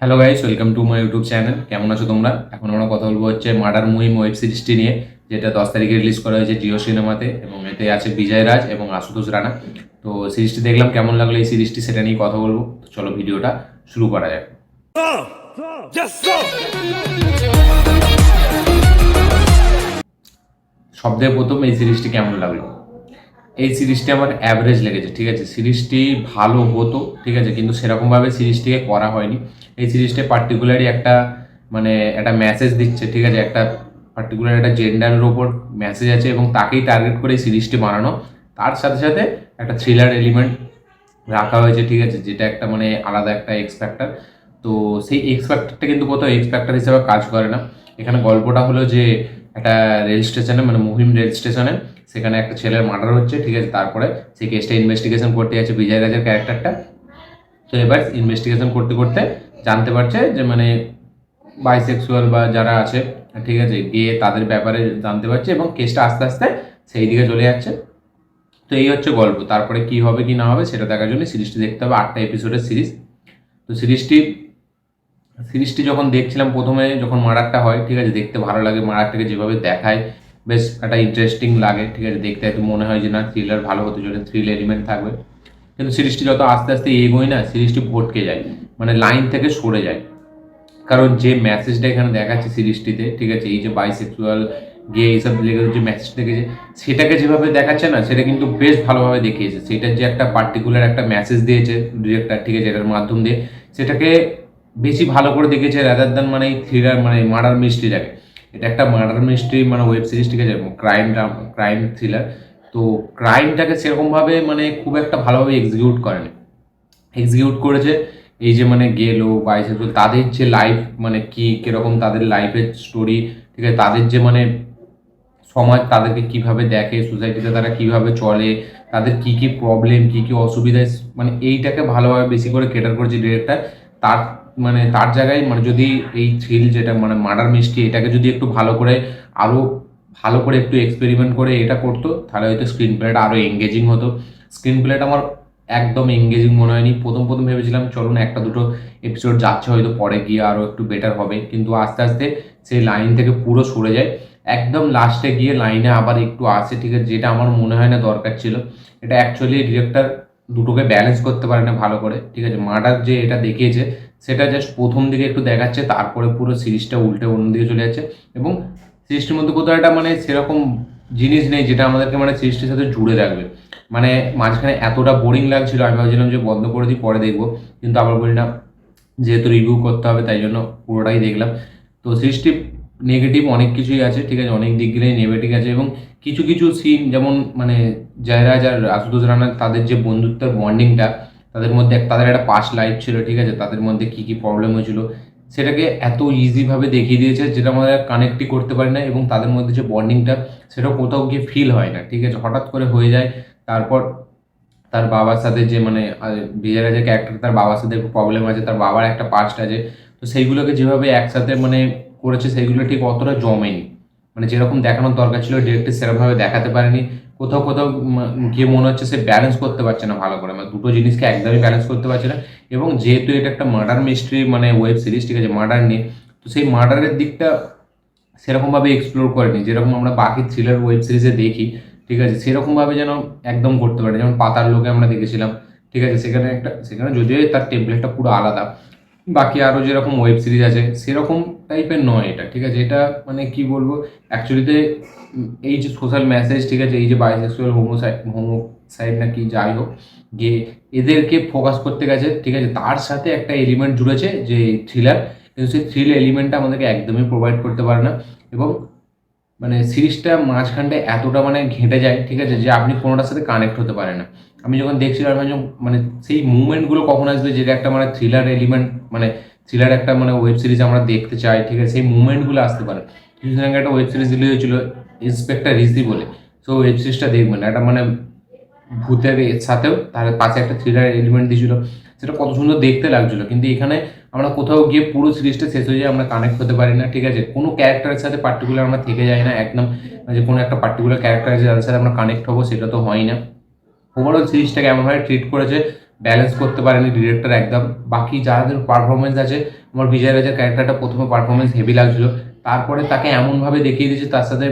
Hello guys, welcome to my YouTube channel. কেমন আছো তোমরা? এখন আমরা কথা বলবো হচ্ছে মার্ডার মুহিম ওয়েব সিরিজটি নিয়ে, যেটা 10 তারিখে রিলিজ করা হয়েছে জিও সিনেমাতে, এবং এতে আছে বিজয় রাজ এবং আশুতোষ রানা। তো সিরিজটি দেখলাম, কেমন লাগলো এই সিরিজটি সেটা নিয়ে কথা বলবো। তো চলো ভিডিওটা শুরু করা যাক। সবথেকে প্রথম এই সিরিজটি কেমন লাগলো? এই সিরিজটি আমার অ্যাভারেজ লেগেছে, ঠিক আছে। সিরিজটি ভালো হতো, ঠিক আছে, কিন্তু সেরকমভাবে সিরিজটিকে করা হয়নি। এই সিরিজটি পার্টিকুলারই একটা মানে একটা মেসেজ দিচ্ছে, ঠিক আছে, একটা পার্টিকুলার একটা জেন্ডারের ওপর মেসেজ আছে এবং তাকেই টার্গেট করে এই সিরিজটি বানানো। তার সাথে সাথে একটা থ্রিলার এলিমেন্ট রাখা হয়েছে, ঠিক আছে, যেটা একটা মানে আলাদা একটা এক্স ফ্যাক্টর। তো সেই এক্স ফ্যাক্টরটা কিন্তু কোথাও এক্স ফ্যাক্টর হিসেবে কাজ করে না। এখানে গল্পটা হলো যে একটা রেল স্টেশনে, মানে মুহিম রেল স্টেশনে, সেখানে একটা ছেলের মার্ডার হচ্ছে, ঠিক আছে। তারপরে সেই কেসটা ইনভেস্টিগেশন করতে যাচ্ছে বিজয় রাজের ক্যারেক্টারটা। তো এবার ইনভেস্টিগেশন করতে করতে জানতে পারছে যে মানে বাইসেক্সুয়াল বা যারা আছে, ঠিক আছে, গিয়ে তাদের ব্যাপারে জানতে পারছে এবং কেসটা আস্তে আস্তে সেই দিকে চলে যাচ্ছে। তো এই হচ্ছে গল্প। তারপরে কি হবে কি না হবে সেটা দেখার জন্য সিরিজটি দেখতে হবে। 8টা এপিসোডের সিরিজ। তো সিরিজটি যখন দেখছিলাম প্রথমে, যখন মার্ডারটা হয়, ঠিক আছে, দেখতে ভালো লাগে। মার্ডারটাকে যেভাবে দেখায় বেশ একটা ইন্টারেস্টিং লাগে, ঠিক আছে। দেখতে একটু মনে হয় যে না, থ্রিলার ভালো হতে চলে, থ্রিল এলিমেন্ট থাকবে। কিন্তু সিরিজটি যত আস্তে আস্তে এগোয় না, সিরিজটি ভটকে যায়, মানে লাইন থেকে সরে যায়। কারণ যে মেসেজটা এখানে দেখাচ্ছে সিরিজটিতে, ঠিক আছে, এই যে বাইসেক্সুয়াল, গে, এইসব রিলেটেড যে মেসেজ দেখেছে, সেটাকে যেভাবে দেখাচ্ছে না, সেটা কিন্তু বেশ ভালোভাবে দেখিয়েছে। সেটার যে একটা পার্টিকুলার একটা মেসেজ দিয়েছে ডিরেক্টর, ঠিক আছে, এটার মাধ্যম দিয়ে সেটাকে বেশি ভালো করে দেখিয়েছে রাদার দ্যান মানে এই থ্রিলার মানে মার্ডার মিস্ট্রিটাকে। এটা একটা মার্ডার মিস্ট্রি মানে ওয়েব সিরিজ, ঠিক আছে, ক্রাইম থ্রিলার। তো ক্রাইমটাকে সেরকমভাবে মানে খুব একটা ভালোভাবে এক্সিকিউট করেছে। এই যে মানে গেলো বাইসেক্সুয়াল, তাদের যে লাইফ মানে কি কিরকম তাদের লাইফের স্টোরি, ঠিক আছে, তাদের যে মানে সমাজ তাদেরকে কিভাবে দেখে, সোসাইটিতে তারা কিভাবে চলে, তাদের কি কি প্রবলেম, কি কি অসুবিধায়, মানে এইটাকে ভালোভাবে বেশি করে কেটার করেছে ডিরেক্টর। তার মানে তার জায়গায় মানে যদি এই থ্রিল যেটা মানে মার্ডার মিস্ট্রি, এটাকে যদি একটু ভালো করে আরও ভালো করে একটু এক্সপেরিমেন্ট করে এটা করতো, তাহলে হয়তো স্ক্রিন প্লেটা আরও এঙ্গেজিং হতো। স্ক্রিন প্লেটা আমার একদম এঙ্গেজিং মনে হয়নি। প্রথম প্রথম ভেবেছিলাম চলুন একটা দুটো এপিসোড যাচ্ছে, হয়তো পরে গিয়ে আরও একটু বেটার হবে, কিন্তু আস্তে আস্তে সেই লাইন থেকে পুরো সরে যায়। একদম লাস্টে গিয়ে লাইনে আবার একটু আসে, ঠিক আছে, যেটা আমার মনে হয় না দরকার ছিল। এটা অ্যাকচুয়ালি ডিরেক্টর দুটোকে ব্যালেন্স করতে পারে না ভালো করে, ঠিক আছে। মার্ডার যে এটা দেখিয়েছে সেটা জাস্ট প্রথম দিকে একটু দেখাচ্ছে, তারপরে পুরো সিরিজটা উল্টে অন্যদিকে চলে যাচ্ছে। এবং সিরিজটির মধ্যে কোথাও একটা মানে সেরকম জিনিস নেই যেটা আমাদেরকে মানে সিরিজটির সাথে জুড়ে রাখবে। মানে মাঝখানে এতটা বোরিং লাগছিল, আমি ভাবছিলাম যে বন্ধ করে দিই, পরে দেখবো, কিন্তু আবার বলি না, যেহেতু রিভিউ করতে হবে তাই জন্য পুরোটাই দেখলাম। তো সিরিজটি নেগেটিভ অনেক কিছুই আছে, ঠিক আছে, অনেক দিক দিলেই নেগেটিভ আছে। এবং কিছু কিছু সিন যেমন মানে জয়রাজ আর আশুতোষ রানা, তাদের যে বন্ধুত্বের বন্ডিংটা, তাদের মধ্যে তাদের একটা পাস্ট লাইফ ছিল, ঠিক আছে, তাদের মধ্যে কী কী প্রবলেম হয়েছিল সেটাকে এত ইজিভাবে দেখিয়ে দিয়েছে, যেটা আমাদের কানেক্টই করতে পারি না। এবং তাদের মধ্যে যে বন্ডিংটা, সেটা কোথাও গিয়ে ফিল হয় না, ঠিক আছে, হঠাৎ করে হয়ে যায়। তারপর তার বাবার সাথে যে মানে বিজয় যে ক্যারেক্টার, তার বাবার সাথে একটু প্রবলেম আছে, তার বাবার একটা পাস্ট আছে। তো সেইগুলোকে যেভাবে একসাথে মানে করেছে, সেইগুলো ঠিক অতটা জমেনি, মানে যেরকম দেখানোর দরকার ছিল ডিরেক্টর সেরকমভাবে দেখাতে পারেনি। কোথাও কোথাও গিয়ে মনে হচ্ছে সে ব্যালেন্স করতে পারছে না ভালো করে, মানে দুটো জিনিসকে একদমই ব্যালেন্স করতে পারছে না। এবং যেহেতু এটা একটা মার্ডার মিস্ট্রি মানে ওয়েব সিরিজ, ঠিক আছে, মার্ডার নিয়ে, তো সেই মার্ডারের দিকটা সেরকমভাবে এক্সপ্লোর করেনি যেরকম আমরা বাকি থ্রিলার ওয়েব সিরিজে দেখি, ঠিক আছে। সেরকমভাবে যেন একদম করতে পারে, যেমন পাতার লোকে আমরা দেখেছিলাম, ঠিক আছে, সেখানে যদিও তার টেমপ্লেটটা পুরো আলাদা। বাকি আরও যেরকম ওয়েব সিরিজ আছে সেরকম টাইপের নয় এটা, ঠিক আছে। এটা মানে কি বলবো, অ্যাকচুয়ালিতে এই যে সোশ্যাল মেসেজ, ঠিক আছে, এই যে বাইসেক্সুয়াল হোমোসাইড না কি যাই হোক, গিয়ে এদেরকে ফোকাস করতে গেছে, ঠিক আছে। তার সাথে একটা এলিমেন্ট জুড়েছে যে থ্রিলার, কিন্তু সেই থ্রিল এলিমেন্টটা আমাদেরকে একদমই প্রোভাইড করতে পারে না। এবং মানে সিরিজটা মাঝখানটা এতটা মানে ঘেঁটে যায়, ঠিক আছে, যে আপনি কোনোটার সাথে কানেক্ট হতে পারে না। আমি যখন দেখছিলাম আমি যখন মানে সেই মুভমেন্টগুলো কখন আসবে, যেটা একটা মানে থ্রিলার এলিমেন্ট, মানে থ্রিলার একটা মানে ওয়েব সিরিজ আমরা দেখতে চাই, ঠিক আছে, সেই মুভমেন্টগুলো আসতে পারে। কিছুদিন আগে একটা ওয়েব সিরিজ রিলিজ হয়েছিল ইন্সপেক্টর রিসি বলে। সো ওয়েব সিরিজটা দেখবেন, একটা মানে ভূতের সাথেও তার পাশে একটা থ্রিলার এলিমেন্ট দিয়েছিল, সেটা কত সুন্দর দেখতে লাগছিল। কিন্তু এখানে আমরা কোথাও গিয়ে পুরো সিরিজটা শেষ হয়ে যায়, আমরা কানেক্ট হতে পারি না, ঠিক আছে, কোনো ক্যারেক্টারের সাথে পার্টিকুলার আমরা থেকে যাই না একদম, যে কোনো একটা পার্টিকুলার ক্যারেক্টার আছে যাদের সাথে আমরা কানেক্ট হবো, সেটা তো হয় না। ওভারঅল সিরিজটাকে এমনভাবে ট্রিট করেছে ব্যালেন্স করতে পারেনি ডিরেক্টর একদম। বাকি যাদের পারফরমেন্স আছে, আমার বিজয় রাজের ক্যারেক্টারটা প্রথমে পারফরমেন্স হেভি লাগছিল, তারপরে তাকে এমনভাবে দেখিয়ে দিয়েছে তার সাথে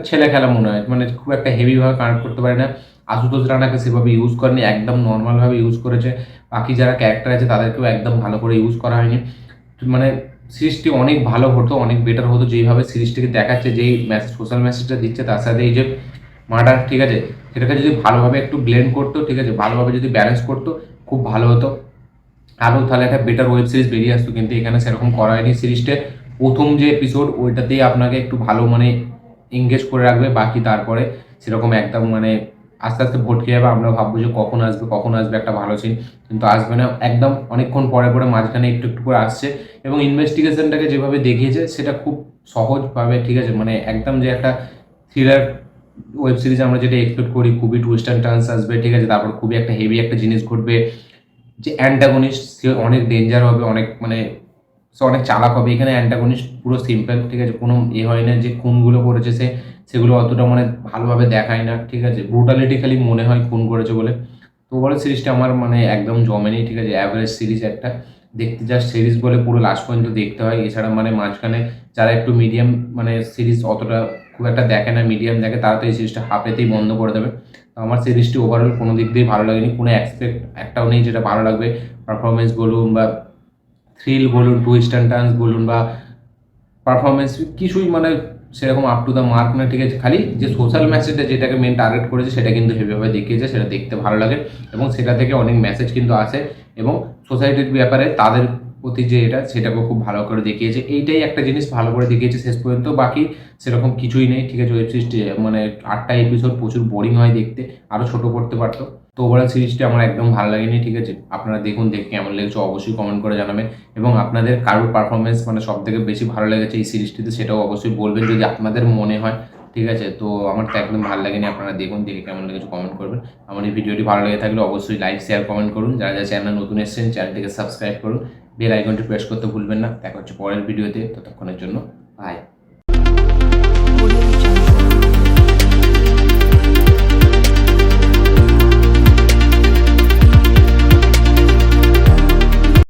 ছেলে খেলা মনে হয়, মানে খুব একটা হেভিভাবে কানেক্ট করতে পারে না। আশুতোষ রানাকে সেভাবে ইউজ করেনি, একদম নর্মালভাবে ইউজ করেছে। বাকি যারা ক্যারেক্টার আছে তাদেরকেও একদম ভালো করে ইউজ করা হয়নি। মানে সিরিজটি অনেক ভালো হতো, অনেক বেটার হতো যেইভাবে সিরিজটিকে দেখাচ্ছে, যেই মেসেজ সোশ্যাল মেসেজটা দিচ্ছে, তার সাথে এই যে মার্ডার, ঠিক আছে, সেটাকে যদি ভালোভাবে একটু ব্লেন্ড করতো, ঠিক আছে, ভালোভাবে যদি ব্যালেন্স করতো, খুব ভালো হতো। আরও তাহলে একটা বেটার ওয়েব সিরিজ বেরিয়ে আসতো, কিন্তু এখানে সেরকম করা হয়নি। সিরিজটা প্রথম যে এপিসোড ওইটাতেই আপনাকে একটু ভালো মানে এঙ্গেজ করে রাখবে, বাকি তারপরে সেরকম একদম মানে আস্তে আস্তে ভটকে যাবে। আমরা ভাববো যে কখন আসবে কখন আসবে একটা ভালো সিন, কিন্তু আসবে না, একদম অনেকক্ষণ পরে পরে মাঝখানে একটু একটু করে আসছে। এবং ইনভেস্টিগেশনটাকে যেভাবে দেখিয়েছে সেটা খুব সহজভাবে, ঠিক আছে, মানে একদম যে একটা থ্রিলার ওয়েব সিরিজ আমরা যেটা এক্সপেক্ট করি, খুবই টুইস্ট অ্যান্ড টার্নস আসবে, ঠিক আছে, তারপর খুবই একটা হেভি একটা জিনিস ঘটবে, যে অ্যান্টাগনিস্ট সে অনেক ডেঞ্জার হবে, অনেক মানে সে অনেক চালাক হবে। এখানে অ্যান্টাগনিস্ট পুরো সিম্পল, ঠিক আছে, কোনো হয় না যে খুনগুলো করেছে সে, সেগুলো অতটা মানে ভালোভাবে দেখায় না, ঠিক আছে, ব্রুটালিটি খালি মনে হয় খুন করেছে বলে। তো ওভারঅল সিরিজটা আমার মানে একদম জমেনি, ঠিক আছে, অ্যাভারেজ সিরিজ একটা, দেখতে জাস্ট সিরিজ বলে পুরো লাস্ট পর্যন্ত দেখতে হয়। এছাড়া মানে মাঝখানে যারা একটু মিডিয়াম মানে সিরিজ অতটা খুব একটা দেখে না, মিডিয়াম দেখে, তারা তো এই সিরিজটা হাফেতেই বন্ধ করে দেবে। তো আমার সিরিজটি ওভারঅল কোনো দিক দিয়ে ভালো লাগেনি, কোনো অ্যাসপেক্ট একটাও নেই যেটা ভালো লাগবে। পারফরমেন্স বলুন বা থ্রিল বলুন, টুইস্ট অ্যান্ড টার্নস বলুন বা পারফরমেন্স, কিছুই মানে সেরকম আপ টু দ্য মার্ক না, ঠিক আছে। খালি যে সোশ্যাল মেসেজটা যেটাকে মেন টার্গেট করেছে সেটা কিন্তু হেভিভাবে দেখিয়েছে, সেটা দেখতে ভালো লাগে এবং সেটা থেকে অনেক মেসেজ কিন্তু আসে, এবং সোসাইটির ব্যাপারে তাদের প্রতি যে এটা সেটাকেও খুব ভালো করে দেখিয়েছে। এইটাই একটা জিনিস ভালো করে দেখিয়েছে শেষ পর্যন্ত, বাকি সেরকম কিছুই নেই, ঠিক আছে। ওয়েব সিরিজটি মানে 8টা এপিসোড প্রচুর বোরিং হয় দেখতে, আরও ছোটো করতে পারতো। তো ওভারঅল সিরিজটি আমার একদম ভালো লাগেনি, ঠিক আছে। আপনারা দেখুন, দেখে কেমন লেগেছে অবশ্যই কমেন্ট করে জানাবেন, এবং আপনাদের কারোর পারফরমেন্স মানে সব থেকে বেশি ভালো লেগেছে এই সিরিজটিতে সেটাও অবশ্যই বলবেন যদি আপনাদের মনে হয়, ঠিক আছে। তো আমার তো একদম ভালো লাগেনি, আপনারা দেখুন, দেখে কেমন লেগেছে কমেন্ট করবেন। আমার এই ভিডিওটি ভালো লেগে থাকলে অবশ্যই লাইক শেয়ার কমেন্ট করুন। যারা যারা চ্যানেল নতুন এসেছেন চ্যানেলটিকে সাবস্ক্রাইব করুন, বেল আইকনটি প্রেস করতে ভুলবেন না। দেখা হচ্ছে পরের ভিডিওতে, ততক্ষণের জন্য বাই।